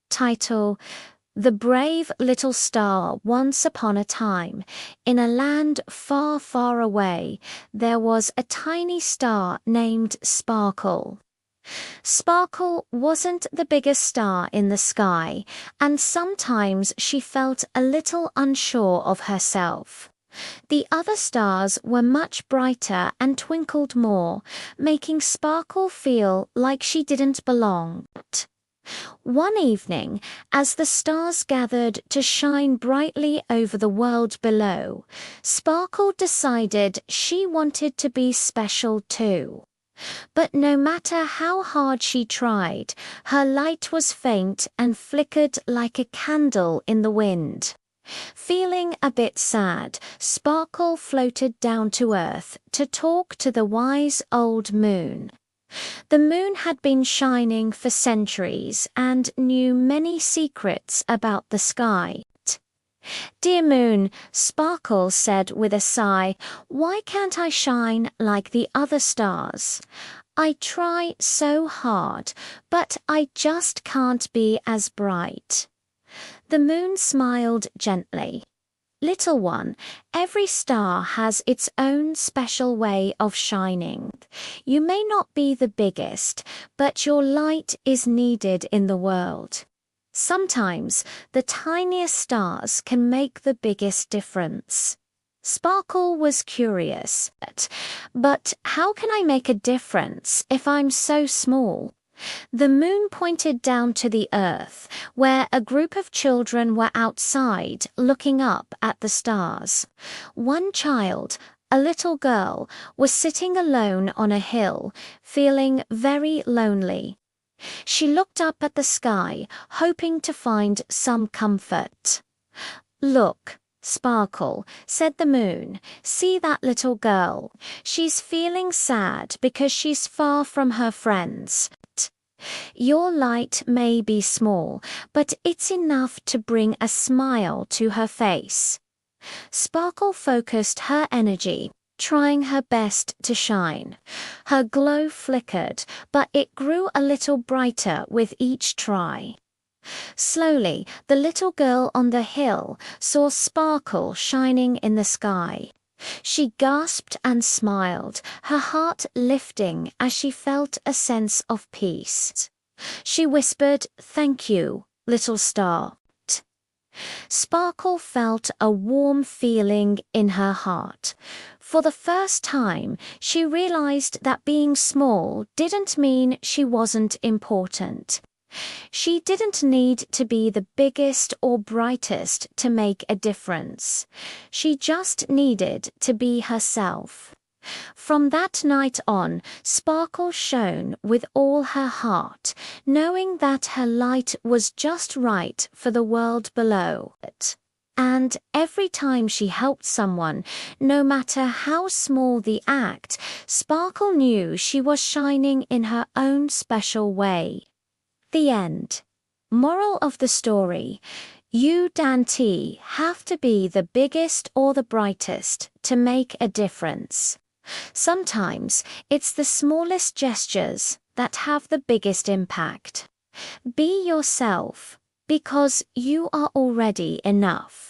Title: The Brave Little Star. Once upon a time, in a land far, far away, there was a tiny star named Sparkle. Sparkle wasn't the biggest star in the sky, and sometimes she felt a little unsure of herself. The other stars were much brighter and twinkled more, making Sparkle feel like she didn't belong. One evening, as the stars gathered to shine brightly over the world below, Sparkle decided she wanted to be special too. But no matter how hard she tried, her light was faint and flickered like a candle in the wind. Feeling a bit sad, Sparkle floated down to Earth to talk to the wise old moon. The moon had been shining for centuries and knew many secrets about the sky. "Dear moon," Sparkle said with a sigh, "why can't I shine like the other stars? I try so hard, but I just can't be as bright." The moon smiled gently. "Little one, every star has its own special way of shining. You may not be the biggest, but your light is needed in the world. Sometimes the tiniest stars can make the biggest difference." Sparkle was curious. But how can I make a difference if I'm so small? The moon pointed down to the earth, where a group of children were outside looking up at the stars. One child, a little girl, was sitting alone on a hill, feeling very lonely. She looked up at the sky, hoping to find some comfort. "Look, Sparkle," said the moon. "See that little girl? She's feeling sad because she's far from her friends. Your light may be small, but it's enough to bring a smile to her face." Sparkle focused her energy, trying her best to shine. Her glow flickered, but it grew a little brighter with each try. Slowly, the little girl on the hill saw Sparkle shining in the sky. She gasped and smiled, her heart lifting as she felt a sense of peace. She whispered, "Thank you, little star." Sparkle felt a warm feeling in her heart. For the first time, she realized that being small didn't mean she wasn't important. She didn't need to be the biggest or brightest to make a difference. She just needed to be herself. From that night on, Sparkle shone with all her heart, knowing that her light was just right for the world below. And every time she helped someone, no matter how small the act, Sparkle knew she was shining in her own special way. The end. Moral of the story: you don't have to be the biggest or the brightest to make a difference. Sometimes it's the smallest gestures that have the biggest impact. Be yourself, because you are already enough.